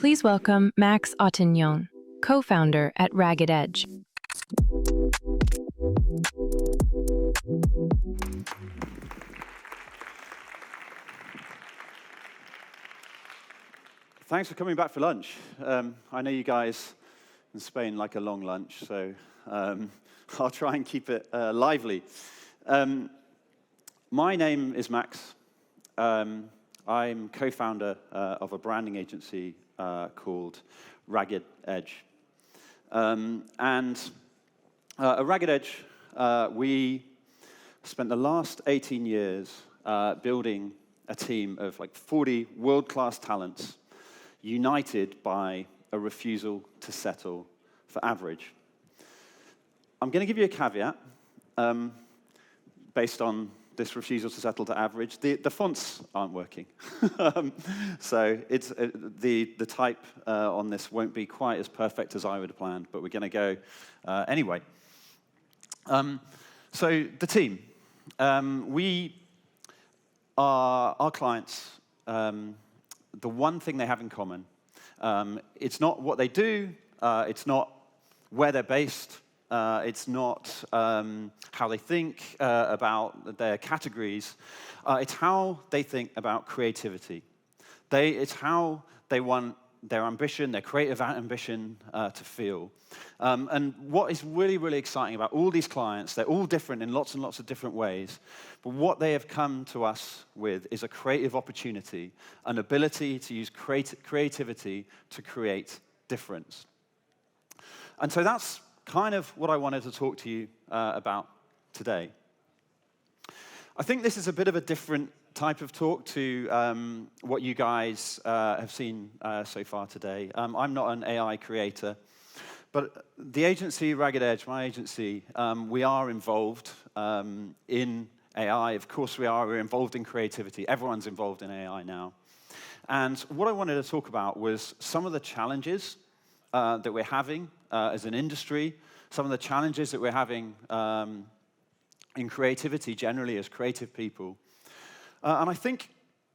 Please welcome Max Ottignon, co-founder at Ragged Edge. Thanks for coming back for lunch. I know you guys in Spain like a long lunch, so I'll try and keep it lively. My name is Max. I'm co-founder of a branding agency called Ragged Edge. At Ragged Edge, we spent the last 18 years building a team of like 40 world-class talents united by a refusal to settle for average. I'm going to give you a caveat based on this refusal to settle to average. The fonts aren't working. So it's the type on this won't be quite as perfect as I would have planned, but we're going to go anyway. So the team. Our clients, the one thing they have in common, it's not what they do, it's not where they're based, it's not how they think about their categories, it's how they think about creativity. It's how they want their ambition, their creative ambition to feel. And what is really, really exciting about all these clients, they're all different in lots and lots of different ways, but what they have come to us with is a creative opportunity, an ability to use creativity to create difference. And so that's kind of what I wanted to talk to you about today. I think this is a bit of a different type of talk to what you guys have seen so far today. I'm not an AI creator, but the agency, Ragged Edge, my agency, we are involved in AI. Of course we are. We're involved in creativity. Everyone's involved in AI now. And what I wanted to talk about was some of the challenges that we're having as an industry, some of the challenges that we're having in creativity generally as creative people. And I think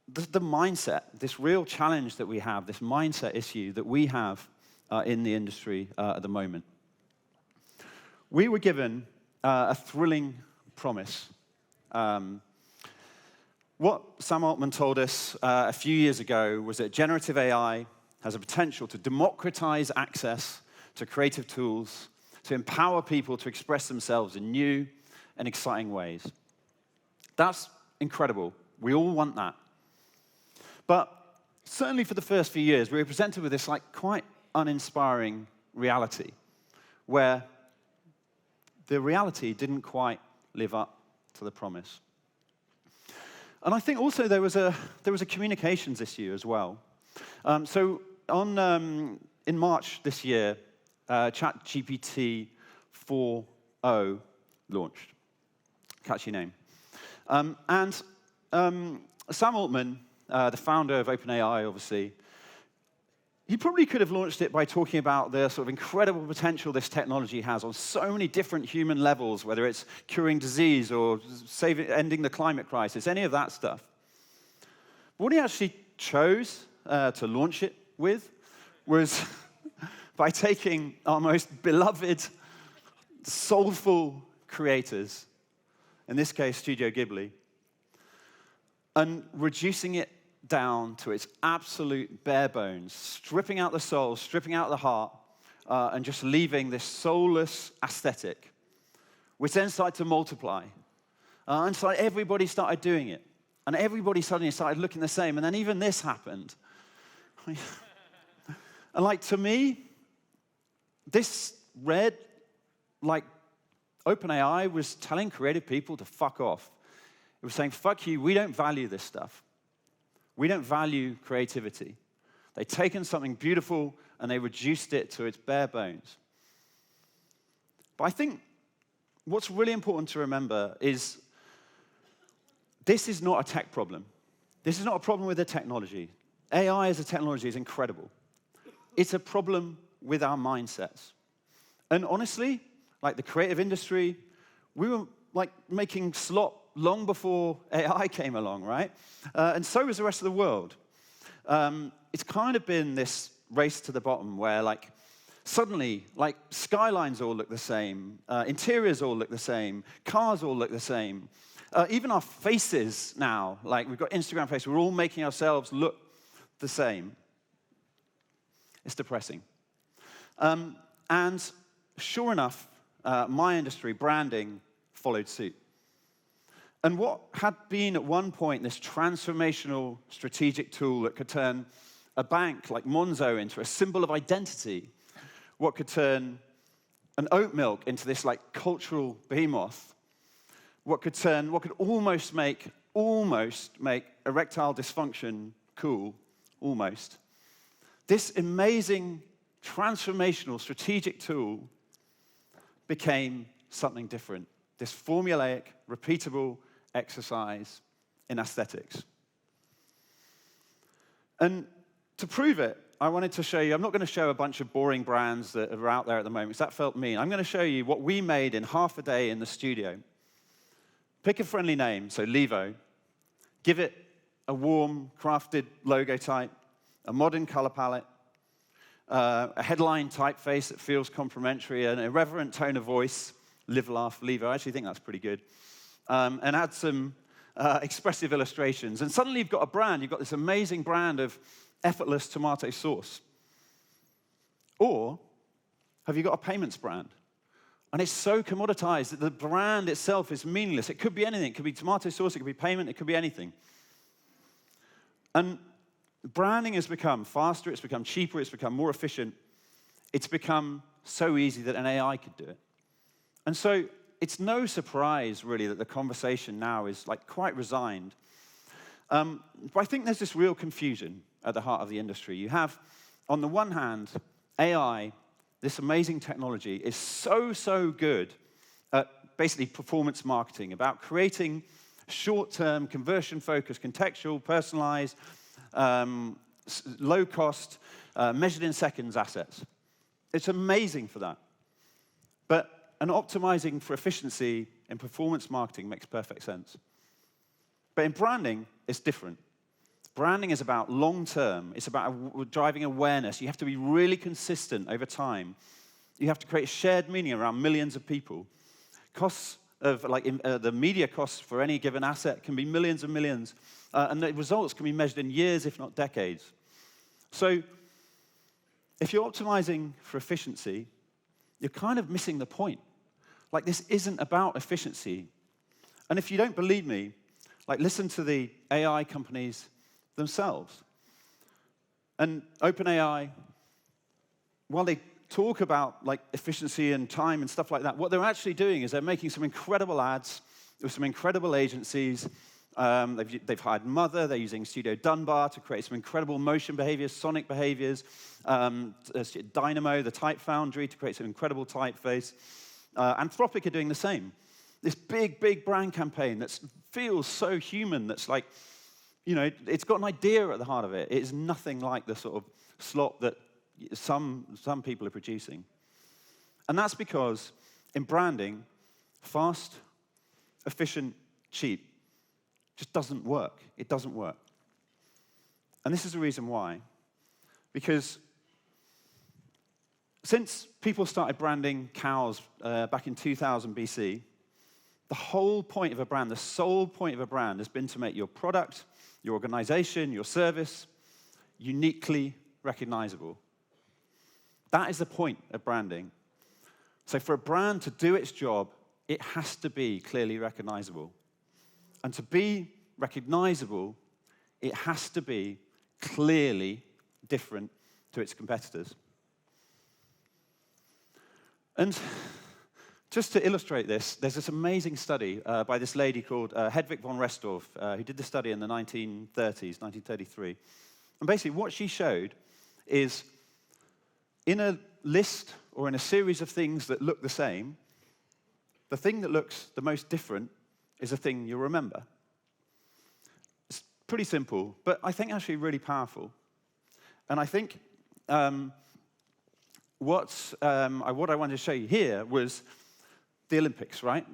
the mindset, this real challenge that we have, this mindset issue that we have in the industry at the moment. We were given a thrilling promise. What Sam Altman told us a few years ago was that generative AI has a potential to democratize access to creative tools, to empower people to express themselves in new and exciting ways. That's incredible. We all want that. But certainly for the first few years, we were presented with this like quite uninspiring reality, where the reality didn't quite live up to the promise. And I think also there was a communications issue as well. So in March this year, ChatGPT 4.0 launched. Catchy name. Sam Altman, the founder of OpenAI, obviously, he probably could have launched it by talking about the sort of incredible potential this technology has on so many different human levels, whether it's curing disease or ending the climate crisis, any of that stuff. But what he actually chose to launch it with was by taking our most beloved, soulful creators, in this case, Studio Ghibli, and reducing it down to its absolute bare bones, stripping out the soul, stripping out the heart, and just leaving this soulless aesthetic, which then started to multiply. And so everybody started doing it. And everybody suddenly started looking the same. And then even this happened. And like, to me, this read like OpenAI was telling creative people to fuck off. It was saying, fuck you, we don't value this stuff. We don't value creativity. They'd taken something beautiful and they reduced it to its bare bones. But I think what's really important to remember is this is not a tech problem. This is not a problem with the technology. AI as a technology is incredible. It's a problem with our mindsets. And honestly, like the creative industry, we were like making slop long before AI came along, right? And so was the rest of the world. It's kind of been this race to the bottom where, like, suddenly, like, skylines all look the same, interiors all look the same, cars all look the same. Even our faces now, like, we've got Instagram faces, we're all making ourselves look the same. It's depressing. And sure enough, my industry, branding, followed suit. And what had been at one point this transformational strategic tool that could turn a bank like Monzo into a symbol of identity, what could turn an oat milk into this like cultural behemoth, what could almost make erectile dysfunction cool, almost. This amazing transformational strategic tool became something different. This formulaic, repeatable exercise in aesthetics. And to prove it, I wanted to show you, I'm not going to show a bunch of boring brands that are out there at the moment, because that felt mean. I'm going to show you what we made in half a day in the studio. Pick a friendly name, so Levo. Give it a warm, crafted logo type, a modern color palette, a headline typeface that feels complimentary, an irreverent tone of voice, live, laugh, Levo. I actually think that's pretty good. And add some expressive illustrations. And suddenly you've got a brand. You've got this amazing brand of effortless tomato sauce. Or have you got a payments brand? And it's so commoditized that the brand itself is meaningless. It could be anything. It could be tomato sauce. It could be payment. It could be anything. And branding has become faster. It's become cheaper. It's become more efficient. It's become so easy that an AI could do it. And so it's no surprise, really, that the conversation now is like quite resigned. But I think there's this real confusion at the heart of the industry. You have, on the one hand, AI, this amazing technology, is so good at basically performance marketing, about creating short-term, conversion-focused, contextual, personalized, low-cost, measured in seconds assets. It's amazing for that. And optimizing for efficiency in performance marketing makes perfect sense. But in branding, it's different. Branding is about long-term. It's about driving awareness. You have to be really consistent over time. You have to create shared meaning around millions of people. Costs of, the media costs for any given asset can be millions and millions. And the results can be measured in years, if not decades. So if you're optimizing for efficiency, you're kind of missing the point. Like, this isn't about efficiency. And if you don't believe me, like, listen to the AI companies themselves. And OpenAI, while they talk about, like, efficiency and time and stuff like that, what they're actually doing is they're making some incredible ads with some incredible agencies. They've hired Mother. They're using Studio Dunbar to create some incredible motion behaviors, sonic behaviors. Dynamo, the type foundry, to create some incredible typeface. Anthropic are doing the same. This big brand campaign that feels so human, that's like, you know, it's got an idea at the heart of it. It is nothing like the sort of slop that some people are producing. And that's because in branding, fast, efficient, cheap just doesn't work. It doesn't work. And this is the reason why. Because since people started branding cows back in 2000 BC, the whole point of a brand, the sole point of a brand, has been to make your product, your organization, your service uniquely recognizable. That is the point of branding. So for a brand to do its job, it has to be clearly recognizable. And to be recognizable, it has to be clearly different to its competitors. And just to illustrate this, there's this amazing study by this lady called Hedwig von Restorff, who did the study in the 1930s, 1933. And basically what she showed is, in a list or in a series of things that look the same, the thing that looks the most different is the thing you'll remember. It's pretty simple, but I think actually really powerful. And I think what I wanted to show you here was the Olympics, right?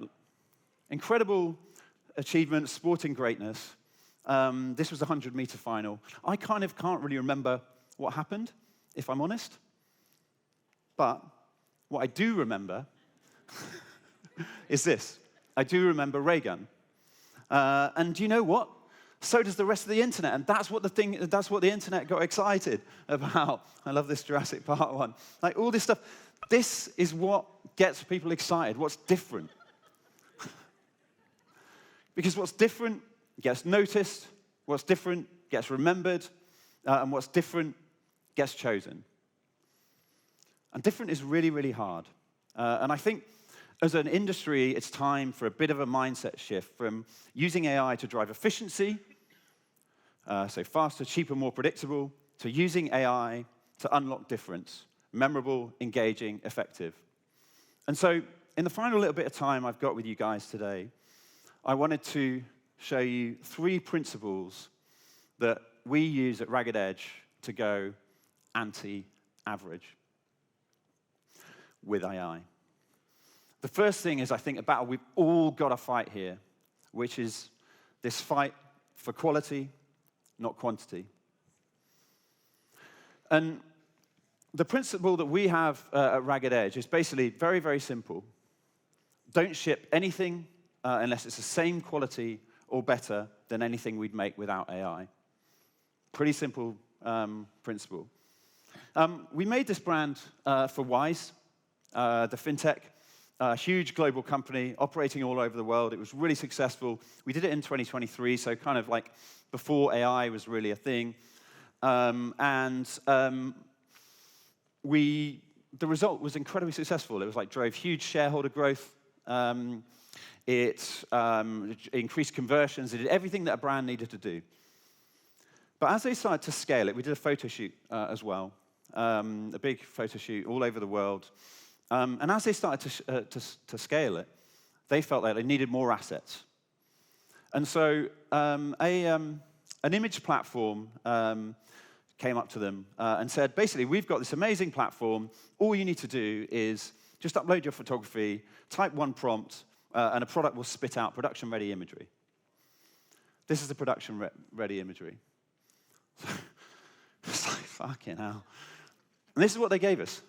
Incredible achievement, sporting greatness. This was the 100-meter final. I kind of can't really remember what happened. if I'm honest. But what I do remember is this. I do remember Raygun. And do you know what? So does the rest of the internet, and that's what the internet got excited about. I love this Jurassic Park one. Like all this stuff. This is what gets people excited, what's different. Because what's different gets noticed, what's different gets remembered, and what's different gets chosen. And different is really, really hard. And I think as an industry, it's time for a bit of a mindset shift from using AI to drive efficiency, so faster, cheaper, more predictable, to using AI to unlock difference, memorable, engaging, effective. And so in the final little bit of time I've got with you guys today, I wanted to show you 3 principles that we use at Ragged Edge to go anti-average with AI. The first thing is, I think, a battle we've all got to fight here, which is this fight for quality, not quantity. And the principle that we have at Ragged Edge is basically very, very simple. Don't ship anything unless it's the same quality or better than anything we'd make without AI. Pretty simple principle. We made this brand for Wise, the fintech, a huge global company operating all over the world. It was really successful. We did it in 2023, so kind of like before AI was really a thing. The result was incredibly successful. It was like drove huge shareholder growth. It increased conversions. It did everything that a brand needed to do. But as they started to scale it, we did a photo shoot as well, a big photo shoot all over the world. And as they started to scale it, they felt like they needed more assets. And so an image platform came up to them and said, basically, we've got this amazing platform. All you need to do is just upload your photography, type one prompt, and a product will spit out production-ready imagery. This is the production-ready imagery. It's like, fucking hell. And this is what they gave us.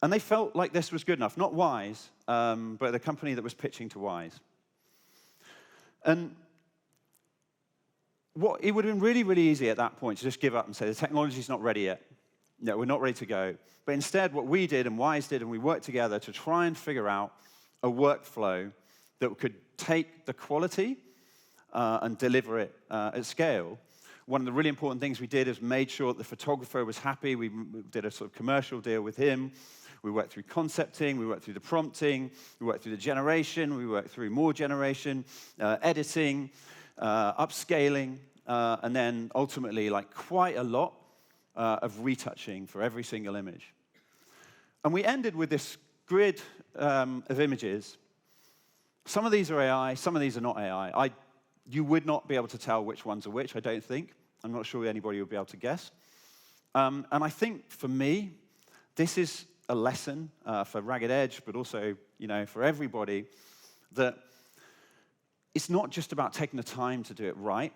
And they felt like this was good enough. Not Wise, but the company that was pitching to Wise. And it would have been really, really easy at that point to just give up and say, the technology's not ready yet. No, we're not ready to go. But instead, what we did and Wise did, and we worked together to try and figure out a workflow that could take the quality and deliver it at scale. One of the really important things we did is made sure that the photographer was happy. We did a sort of commercial deal with him. We worked through concepting, we worked through the prompting, we worked through the generation, we worked through more generation, editing, upscaling, and then ultimately like quite a lot of retouching for every single image. And we ended with this grid of images. Some of these are AI, some of these are not AI. You would not be able to tell which ones are which, I don't think. I'm not sure anybody would be able to guess. And I think for me, this is a lesson for Ragged Edge, but also, for everybody, that it's not just about taking the time to do it right.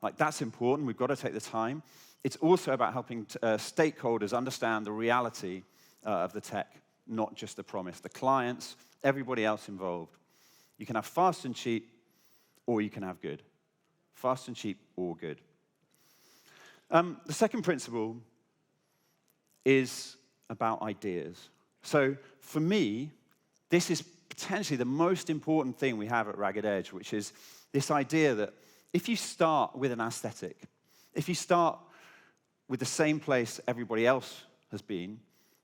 Like, that's important. We've got to take the time. It's also about helping stakeholders understand the reality of the tech, not just the promise. The clients, everybody else involved. You can have fast and cheap, or you can have good. Fast and cheap or good. The second principle is about ideas. So for me, this is potentially the most important thing we have at Ragged Edge, which is this idea that if you start with an aesthetic, if you start with the same place everybody else has been,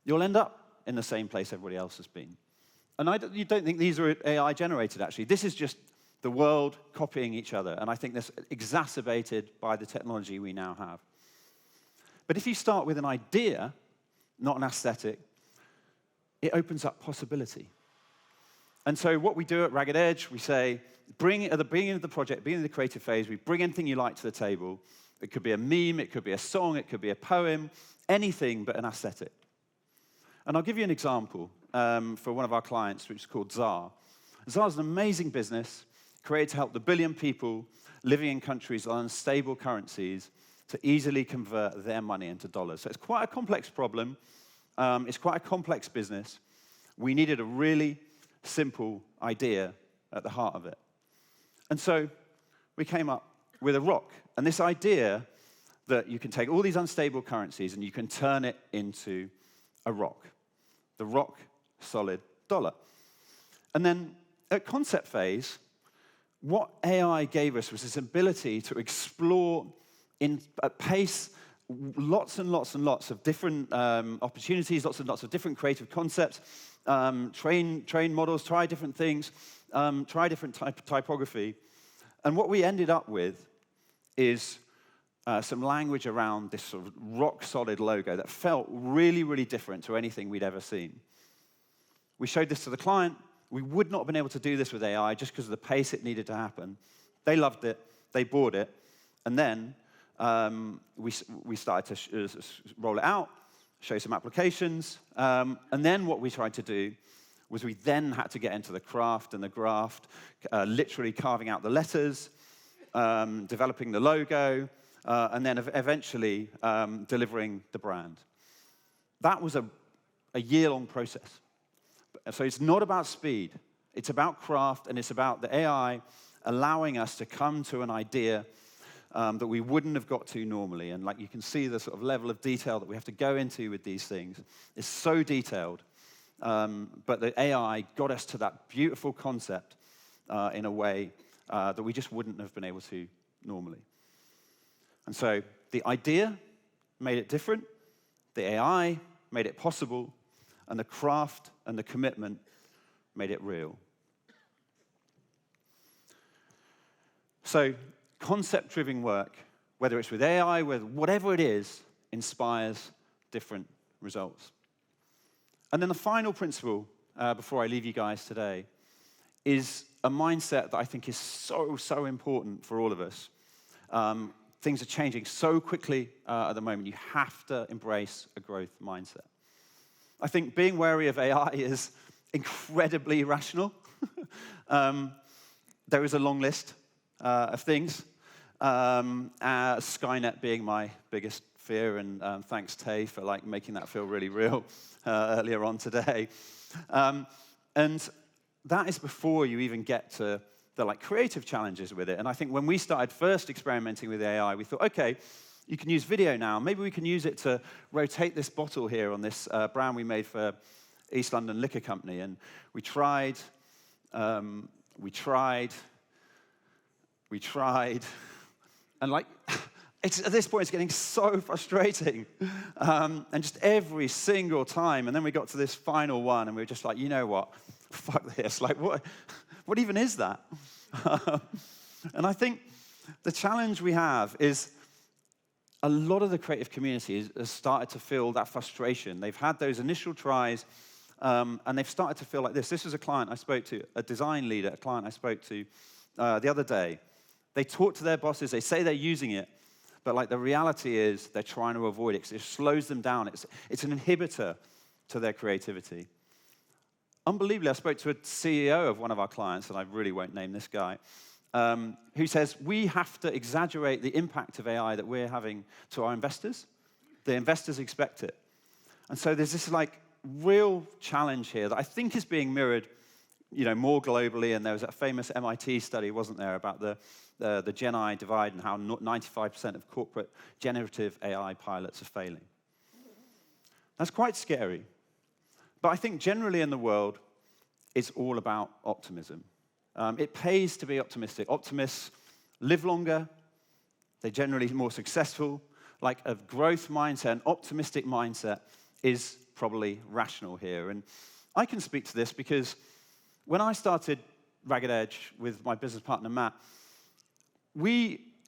you'll end up in the same place everybody else has been. And you don't think these are AI generated, actually. This is just the world copying each other, and I think that's exacerbated by the technology we now have. But if you start with an idea, not an aesthetic, it opens up possibility. And so what we do at Ragged Edge, we say, at the beginning of the project, beginning of the creative phase, we bring anything you like to the table. It could be a meme, it could be a song, it could be a poem, anything but an aesthetic. And I'll give you an example for one of our clients, which is called Zar. Zar is an amazing business created to help the 1 billion people living in countries on unstable currencies to easily convert their money into dollars. So it's quite a complex problem. It's quite a complex business. We needed a really simple idea at the heart of it. And so we came up with a rock. And this idea that you can take all these unstable currencies and you can turn it into a rock. The rock solid dollar. And then at concept phase, what AI gave us was this ability to explore at pace lots and lots and lots of different opportunities, lots and lots of different creative concepts, train models, try different things, try different typography. And what we ended up with is some language around this sort of rock-solid logo that felt really, really different to anything we'd ever seen. We showed this to the client. We would not have been able to do this with AI just because of the pace it needed to happen. They loved it. They bought it. And then we started to roll it out, show some applications. And then what we tried to do was we then had to get into the craft and the graft, literally carving out the letters, developing the logo, and then eventually delivering the brand. That was a year-long process. So it's not about speed. It's about craft, and it's about the AI allowing us to come to an idea that we wouldn't have got to normally. And like you can see the sort of level of detail that we have to go into with these things is so detailed. But the AI got us to that beautiful concept in a way that we just wouldn't have been able to normally. And so the idea made it different, the AI made it possible, and the craft and the commitment made it real. So concept-driven work, whether it's with AI, whatever it is, inspires different results. And then the final principle, before I leave you guys today, is a mindset that I think is so, so important for all of us. Things are changing so quickly at the moment. You have to embrace a growth mindset. I think being wary of AI is incredibly irrational. There is a long list of things. Skynet being my biggest fear, and thanks, Tay, for making that feel really real earlier on today. And that is before you even get to the creative challenges with it. And I think when we started first experimenting with AI, we thought, okay, you can use video now. Maybe we can use it to rotate this bottle here on this brand we made for East London Liquor Company. And we tried, and at this point, it's getting so frustrating. And just every single time. And then we got to this final one, and we were just like, you know what? Fuck this. What even is that? And I think the challenge we have is a lot of the creative community has started to feel that frustration. They've had those initial tries, and they've started to feel like this. This was a client I spoke to, a design leader, a client I spoke to the other day. They talk to their bosses. They say they're using it. But the reality is they're trying to avoid it because it slows them down. It's an inhibitor to their creativity. Unbelievably, I spoke to a CEO of one of our clients, and I really won't name this guy, who says, we have to exaggerate the impact of AI that we're having to our investors. The investors expect it. And so there's this real challenge here that I think is being mirrored more globally, and there was a famous MIT study, wasn't there, about the Gen I divide and how 95% of corporate generative AI pilots are failing. That's quite scary. But I think generally in the world, it's all about optimism. It pays to be optimistic. Optimists live longer. They're generally more successful. A growth mindset, an optimistic mindset is probably rational here. And I can speak to this because when I started Ragged Edge with my business partner, Matt,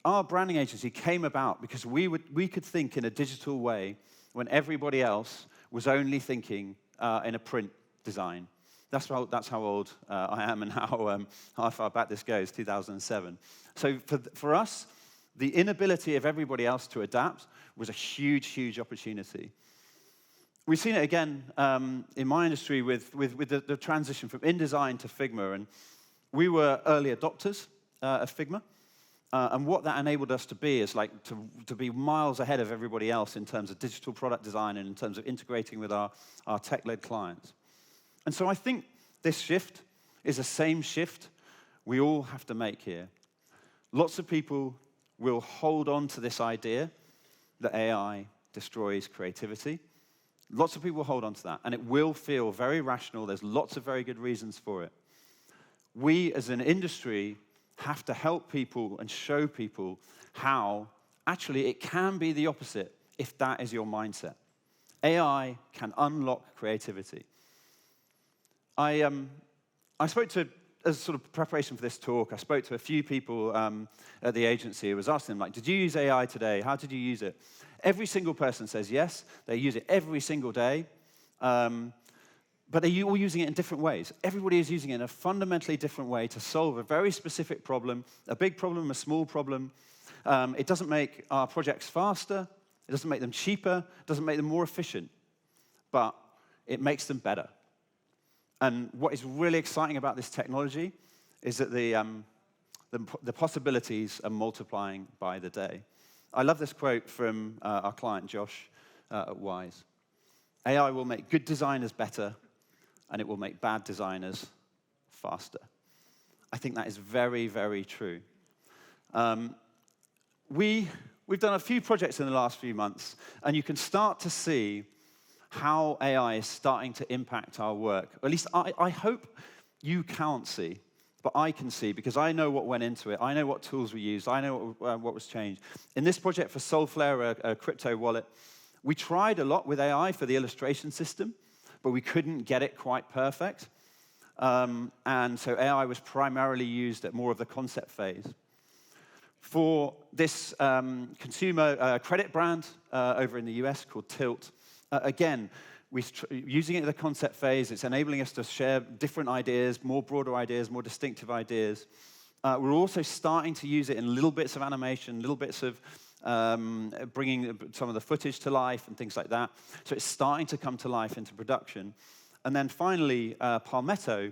our branding agency came about because we could think in a digital way when everybody else was only thinking in a print design. That's how old I am and how far back this goes, 2007. So for us, the inability of everybody else to adapt was a huge, huge opportunity. We've seen it again in my industry with the transition from InDesign to Figma. And we were early adopters of Figma. And what that enabled us to be is like to be miles ahead of everybody else in terms of digital product design and in terms of integrating with our tech-led clients. And so I think this shift is the same shift we all have to make here. Lots of people will hold on to this idea that AI destroys creativity. Lots of people hold on to that, and it will feel very rational. There's lots of very good reasons for it. We, as an industry, have to help people and show people how actually it can be the opposite if that is your mindset. AI can unlock creativity. I spoke to, as sort of preparation for this talk, I spoke to a few people at the agency. I was asking them, like, did you use AI today? How did you use it? Every single person says yes. They use it every single day. But they're all using it in different ways. Everybody is using it in a fundamentally different way to solve a very specific problem, a big problem, a small problem. It doesn't make our projects faster. It doesn't make them cheaper. It doesn't make them more efficient. But it makes them better. And what is really exciting about this technology is that the possibilities are multiplying by the day. I love this quote from our client, Josh, at Wise. AI will make good designers better, and it will make bad designers faster. I think that is very, very true. We've done a few projects in the last few months, and you can start to see how AI is starting to impact our work. Or at least I hope you can't see, but I can see, because I know what went into it. I know what tools we used. I know what was changed. In this project for Solflare, a crypto wallet, we tried a lot with AI for the illustration system, but we couldn't get it quite perfect. And so AI was primarily used at more of the concept phase. For this consumer credit brand over in the US called Tilt, again, we're using it in the concept phase. It's enabling us to share different ideas, more broader ideas, more distinctive ideas. We're also starting to use it in little bits of animation, little bits of bringing some of the footage to life and things like that. So it's starting to come to life into production. And then finally, Palmetto,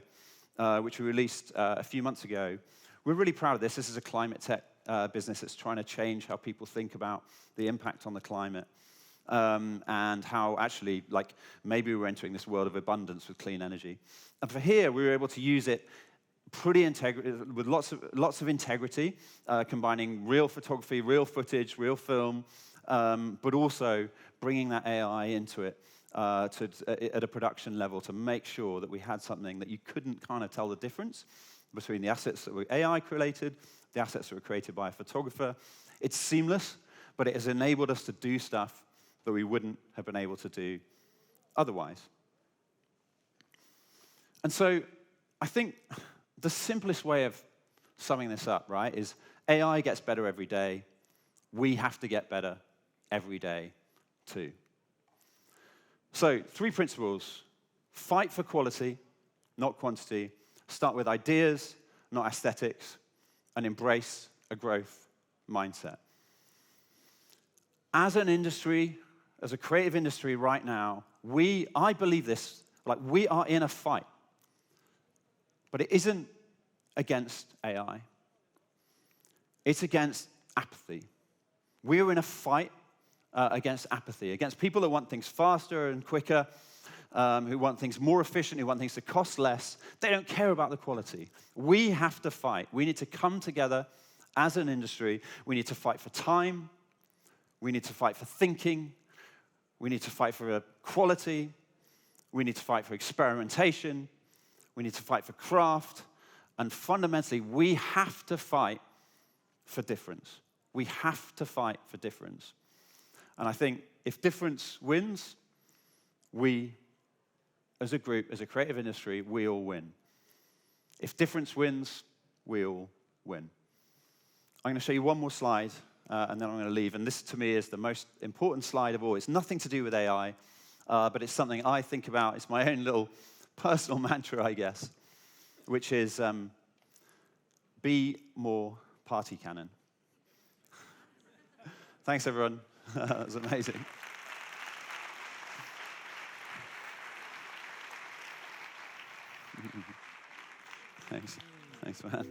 which we released a few months ago. We're really proud of this. This is a climate tech business that's trying to change how people think about the impact on the climate. And how actually, like, maybe we're entering this world of abundance with clean energy. And for here, we were able to use it pretty with lots of integrity, combining real photography, real footage, real film, but also bringing that AI into it at a production level to make sure that we had something that you couldn't kind of tell the difference between the assets that were AI created, the assets that were created by a photographer. It's seamless, but it has enabled us to do stuff that we wouldn't have been able to do otherwise. And so I think the simplest way of summing this up, right, is AI gets better every day. We have to get better every day, too. So 3 principles. Fight for quality, not quantity. Start with ideas, not aesthetics. And embrace a growth mindset. As an industry, as a creative industry right now, I believe this, like, we are in a fight. But it isn't against AI. It's against apathy. We're in a fight against apathy, against people that want things faster and quicker, who want things more efficient, who want things to cost less. They don't care about the quality. We have to fight. We need to come together as an industry. We need to fight for time. We need to fight for thinking. We need to fight for quality. We need to fight for experimentation. We need to fight for craft. And fundamentally, we have to fight for difference. We have to fight for difference. And I think if difference wins, we, as a group, as a creative industry, we all win. If difference wins, we all win. I'm going to show you one more slide, and then I'm going to leave. And this, to me, is the most important slide of all. It's nothing to do with AI, but it's something I think about. It's my own little personal mantra, I guess, which is be more party cannon. Thanks, everyone. That was amazing. Thanks. Thanks, man.